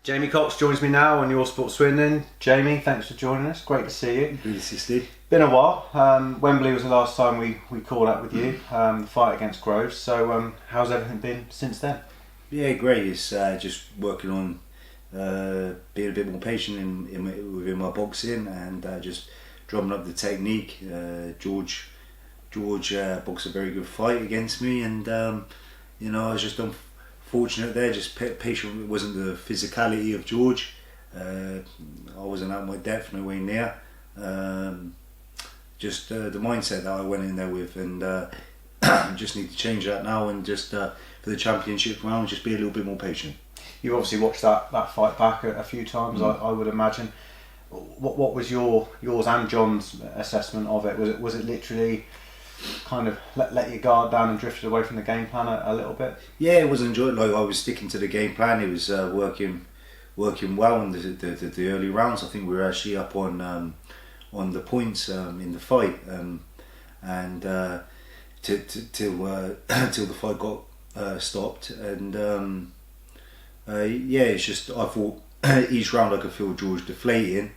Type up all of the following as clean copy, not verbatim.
Jamie Cox joins me now on Your Sport Swindon. Jamie, thanks for joining us. Great to see you. Good to see Steve. Been a while. Wembley was the last time we caught up with you. The fight against Groves. So how's everything been since then? Yeah, great. It's just working on being a bit more patient within my boxing and just drumming up the technique. George boxed a very good fight against me, and I was just unfortunate there. Just patient. It wasn't the physicality of George. I wasn't at my depth, nowhere near. Just the mindset that I went in there with, and just need to change that now, and just for the championship round, just be a little bit more patient. You obviously watched that fight back a few times, I would imagine. What was yours and John's assessment of it? Was it literally kind of let your guard down and drifted away from the game plan a little bit? Yeah, it was enjoyable. Like, I was sticking to the game plan. It was working well in the early rounds. I think we were actually up on the points in the fight, and till the fight got stopped. And it's just, I thought each round I could feel George deflating,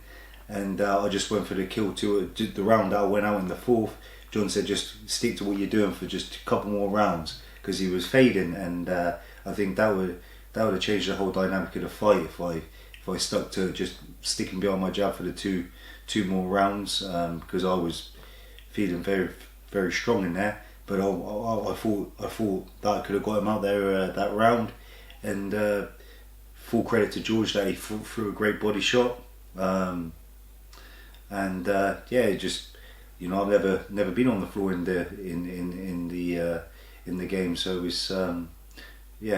and I just went for the kill to the round that I went out in the fourth. John said just stick to what you're doing for just a couple more rounds, because he was fading, and I think that would have changed the whole dynamic of the fight if I stuck to just sticking behind my jab for the two more rounds, because I was feeling very, very strong in there. But I thought that I could have got him out there that round, and full credit to George that he threw a great body shot, just. I've never been on the floor in the game, so it's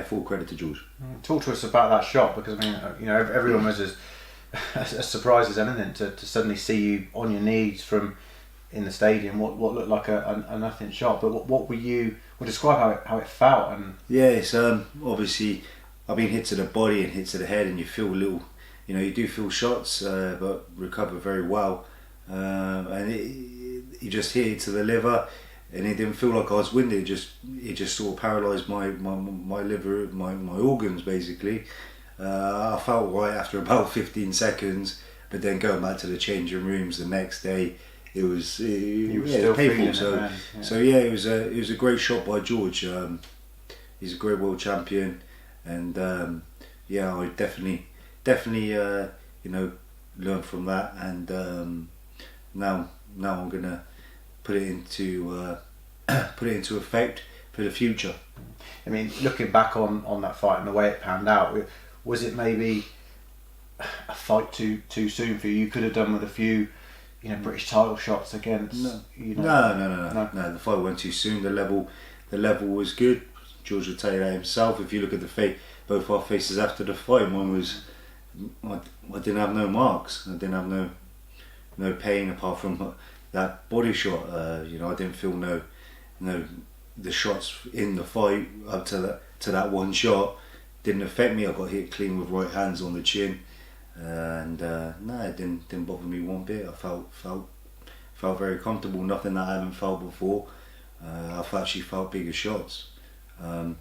full credit to George. Talk to us about that shot, because everyone was as surprised as anything to suddenly see you on your knees from in the stadium. What looked like a nothing shot, but what were you? Well, describe how it felt. And it's obviously I've been hit to the body and hit to the head, and you feel a little, you do feel shots, but recover very well, and he just hit it to the liver, and it didn't feel like I was winded. It just sort of paralysed my liver, my organs basically. I felt right after about 15 seconds, but then going back to the changing rooms the next day, it was still painful. It was a great shot by George. He's a great world champion, and I definitely learned from that, and now I'm gonna put it into effect for the future. I mean, looking back on that fight and the way it panned out, was it maybe a fight too soon for you? You could have done with a few, British title shots against. No. The fight went too soon. The level was good. George will tell you that himself. If you look at both our faces after the fight, one was, I didn't have no marks. I didn't have no pain apart from that body shot. I didn't feel no the shots in the fight up to that one shot didn't affect me. I got hit clean with right hands on the chin, and it didn't bother me one bit. I felt very comfortable. Nothing that I haven't felt before. I've actually felt bigger shots. I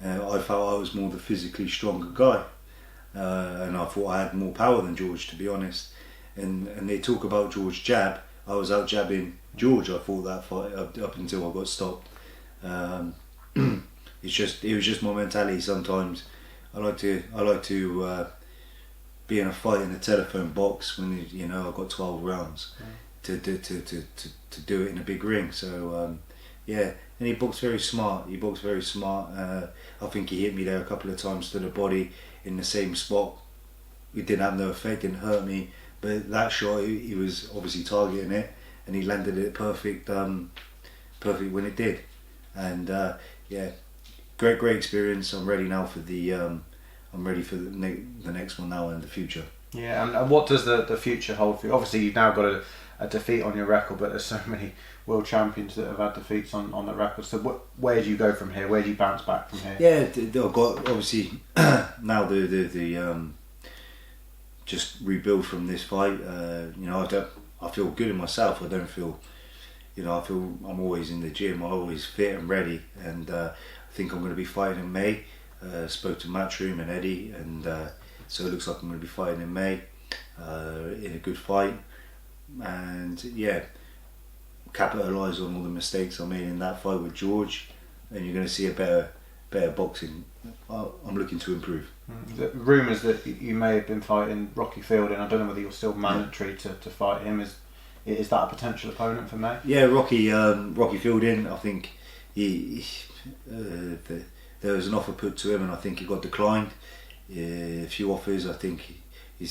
felt I was more the physically stronger guy, and I thought I had more power than George, to be honest. And they talk about George jab. I was out jabbing George. I thought that fight up until I got stopped. It was just my mentality. Sometimes I like to be in a fight in a telephone box when I've got 12 rounds to do it in a big ring. So and he boxed very smart. I think he hit me there a couple of times to the body in the same spot. It didn't have no effect, didn't hurt me. But that shot, he was obviously targeting it, and he landed it perfect when it did. And great experience. I'm ready now for the next one now and the future. Yeah, and what does the future hold for you? Obviously, you've now got a defeat on your record, but there's so many world champions that have had defeats on the record. So where do you go from here? Where do you bounce back from here? Yeah, I've got obviously now the just rebuild from this fight. I feel good in myself. I don't feel, I feel I'm always in the gym. I'm always fit and ready, and I think I'm going to be fighting in May. Spoke to Matchroom and Eddie, and So it looks like I'm going to be fighting in May, in a good fight, and yeah, capitalise on all the mistakes I made in that fight with George, and you're going to see a better boxing. I'm looking to improve. The rumours that you may have been fighting Rocky Fielding, I don't know whether you're still mandatory to fight him. Is that a potential opponent for May? Yeah, Rocky Fielding. I think there was an offer put to him, and I think he got declined. A few offers. I think the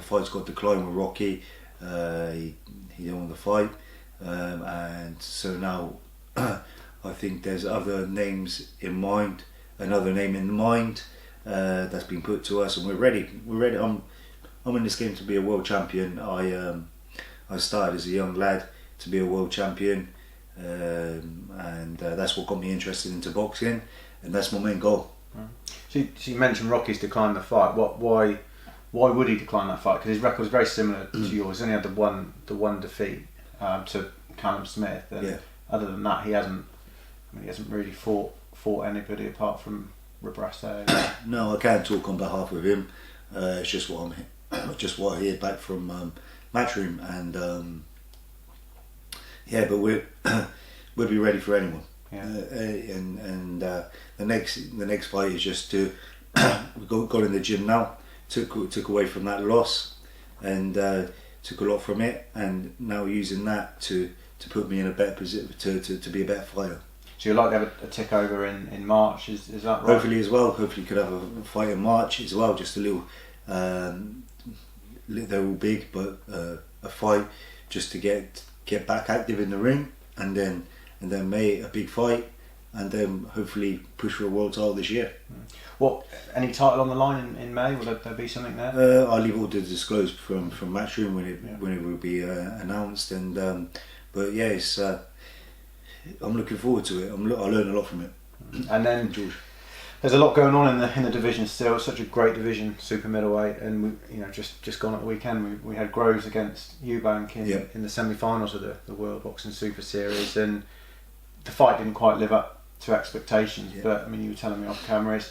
fight's got declined with Rocky. He didn't want the fight, and so now I think there's other names in mind. Another name in mind that's been put to us, and we're ready. We're ready. I'm in this game to be a world champion. I started as a young lad to be a world champion, and that's what got me interested into boxing, and that's my main goal. So you mentioned Rocky's declined the fight. Why would he decline that fight? Because his record is very similar to yours. He's only had the one defeat to Callum Smith, and other than that, he hasn't really fought anybody apart from Rebrasse. No, I can't talk on behalf of him. It's just what I hear back from Matchroom, and but we'll be ready for anyone. And the next fight is just to we got in the gym now. Took away from that loss, and took a lot from it, and now using that to put me in a better position to be a better fighter. So you'd like to have a tick over in March, is that right? Hopefully as well. Hopefully could have a fight in March as well. Just a little, they're all big, but a fight just to get back active in the ring, and then May a big fight, and then hopefully push for a world title this year. What, any title on the line in May? Will there be something there? I'll leave all to disclose from Matchroom when it will be announced, and but yeah, it's. I'm looking forward to it. I learn a lot from it. And then George, there's a lot going on in the division still. It's such a great division, super middleweight, and we, just gone at the weekend. We had Groves against Eubank in the semi-finals of the World Boxing Super Series, and the fight didn't quite live up to expectations. But I mean, you were telling me off camera,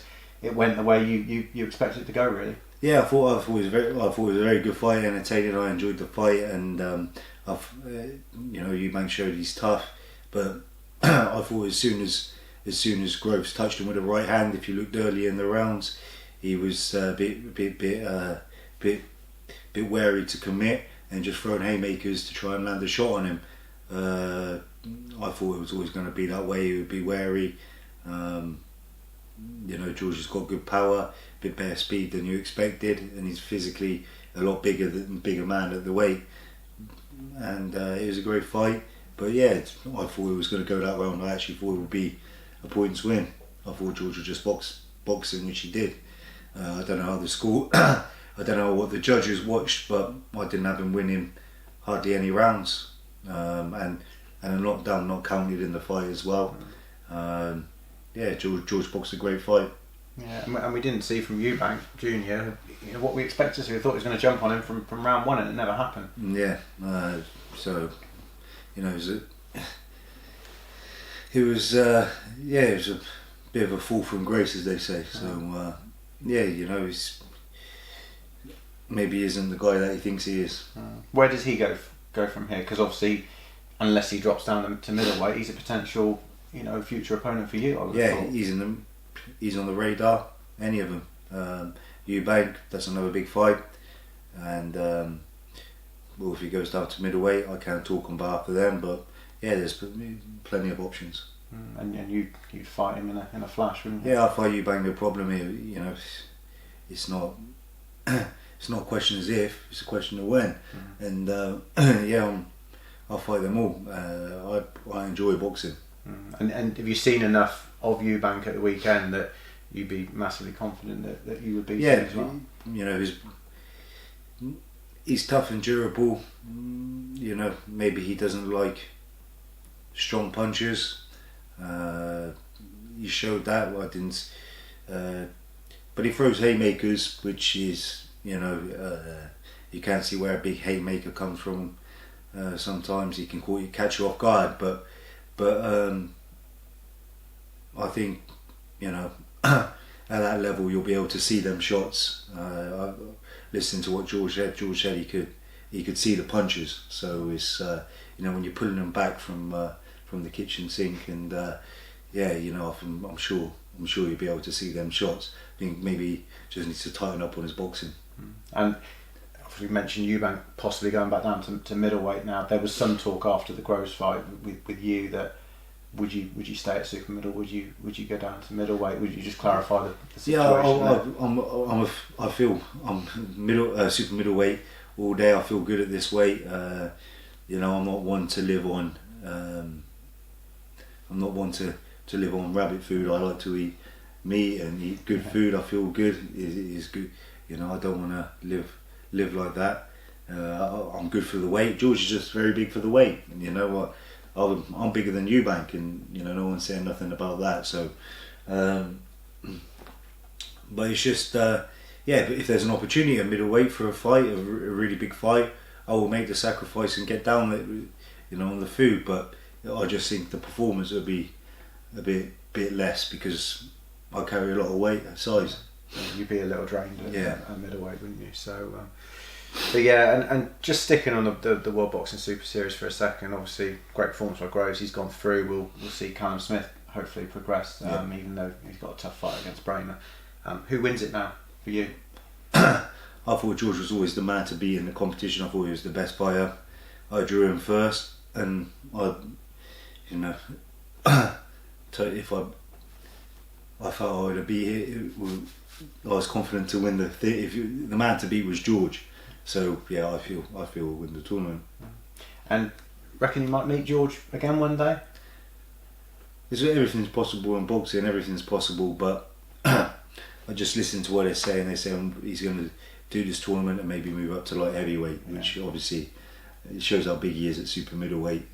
it went the way you expected it to go, really. Yeah, I thought it was a very good fight, entertaining. I enjoyed the fight, and Eubank showed he's tough. But I thought as soon as Groves touched him with a right hand, if you looked early in the rounds, he was a bit wary to commit and just throwing haymakers to try and land a shot on him. I thought it was always going to be that way. He would be wary. George has got good power, a bit better speed than you expected, and he's physically a lot bigger man at the weight. And it was a great fight. But yeah, I thought it was going to go that round. I actually thought it would be a points win. I thought George would just boxing, which he did. I don't know how the score, I don't know what the judges watched, but I didn't have him winning hardly any rounds. And a knockdown not counted in the fight as well. George boxed a great fight. Yeah, and we didn't see from Eubank Jr. What we expected to see. We thought he was going to jump on him from round one, and it never happened. Yeah, it was a bit of a fall from grace, as they say. So maybe he isn't the guy that he thinks he is. Where does he go from here? Because obviously, unless he drops down to middleweight, he's a potential future opponent for you. I would have thought. He's on the radar. Any of them. Eubank, that's another big fight, and. Well, if he goes down to middleweight, I can't talk on behalf of them, but yeah, there's plenty of options. And you'd fight him in a flash, wouldn't you? Yeah, I'll fight Eubank. No problem here. It's not it's not a question as if, it's a question of when. And I'll fight them all. I enjoy boxing. And have you seen enough of Eubank at the weekend that you'd be massively confident that you would beat him as well? He's tough and durable. Maybe he doesn't like strong punches. He showed that. I didn't. But he throws haymakers, which is you can't see where a big haymaker comes from. Sometimes he can catch you off guard, but I think at that level, you'll be able to see them shots. Listening to what George said he could see the punches. So it's when you're pulling them back from the kitchen sink, and I'm sure you'll be able to see them shots. I think maybe just needs to tighten up on his boxing. And we mentioned Eubank possibly going back down to middleweight now. There was some talk after the Groves fight with you that would you stay at super middle? Would you go down to middleweight? Would you just clarify the situation? I feel I'm super middleweight all day. I feel good at this weight. I'm not one to live on. I'm not one to live on rabbit food. I like to eat meat and eat good food. I feel good is good. I don't want to live like that. I'm good for the weight. George is just very big for the weight, and you know what? I'm bigger than Eubank, and no one's saying nothing about that. So, but it's just but if there's an opportunity at middleweight for a fight, a really big fight, I will make the sacrifice and get down on the food. But I just think the performance would be a bit less because I carry a lot of weight size. You'd be a little drained at middleweight, wouldn't you? So, but yeah, and just sticking on the World Boxing Super Series for a second. Obviously, great performance by Groves. He's gone through. We'll see Callum Smith hopefully progress, even though he's got a tough fight against Bramer. Who wins it now for you? I thought George was always the man to beat in the competition. I thought he was the best fighter. I drew him first, and if I felt I would be, I was confident to win the man to beat was George. So yeah, I feel we'll win the tournament. And reckon you might meet George again one day? Everything's possible in boxing. Everything's possible, but I just listen to what they say, and they say he's going to do this tournament and maybe move up to light heavyweight, which obviously it shows how big he is at super middleweight.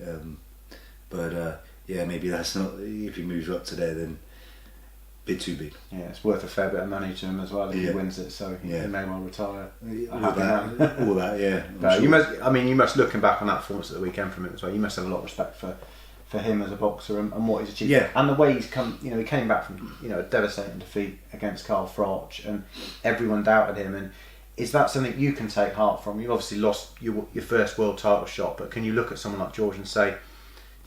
Maybe that's not, if he moves up to there, then a bit too big. Yeah, it's worth a fair bit of money to him as well if he wins it, so he may well retire. All that, yeah. But sure. You must looking back on that performance at the weekend from him as well. You must have a lot of respect for him as a boxer and what he's achieved. Yeah. And the way he's come. He came back from a devastating defeat against Carl Froch, and everyone doubted him. And is that something you can take heart from? You've obviously lost your first world title shot, but can you look at someone like George and say,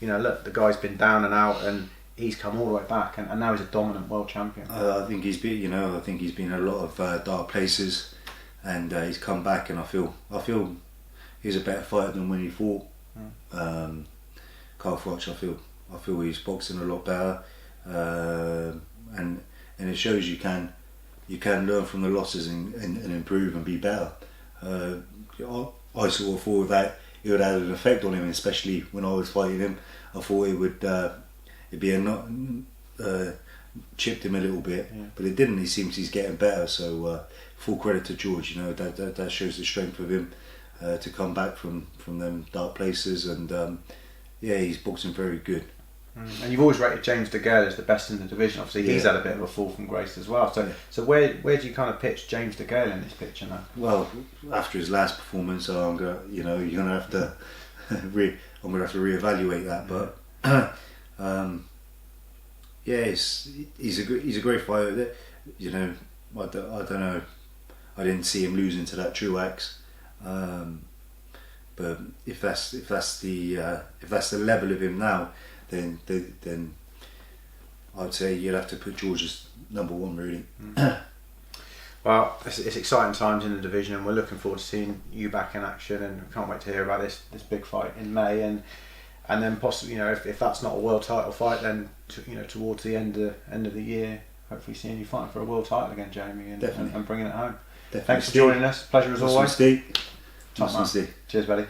look, the guy's been down and out, and he's come all the way back, and now he's a dominant world champion. I think he's been, in a lot of dark places, and he's come back, and I feel he's a better fighter than when he fought. Carl Froch, I feel he's boxing a lot better, and it shows you can learn from the losses and improve and be better. I sort of thought that it would have an effect on him, especially when I was fighting him. I thought it would it'd be chipped him a little bit, but it didn't. He's getting better. So full credit to George. That shows the strength of him to come back from them dark places, and he's boxing very good. And you've always rated James DeGale as the best in the division. Obviously, he's had a bit of a fall from grace as well. So where do you kind of pitch James DeGale in this picture now? Well, after his last performance, I'm gonna, you're gonna have to I'm gonna have to reevaluate that. But he's a great fighter. I don't know. I didn't see him losing to that Truax. But if that's the level of him now, then I'd say you'd have to put George as number one, really. Well, it's exciting times in the division, and we're looking forward to seeing you back in action, and can't wait to hear about this big fight in May, and then possibly, if that's not a world title fight, then towards the end of the year, hopefully seeing you fighting for a world title again, Jamie, and bringing it home. Definitely. Thanks for joining us. Pleasure as always. Steve. Cheers, buddy.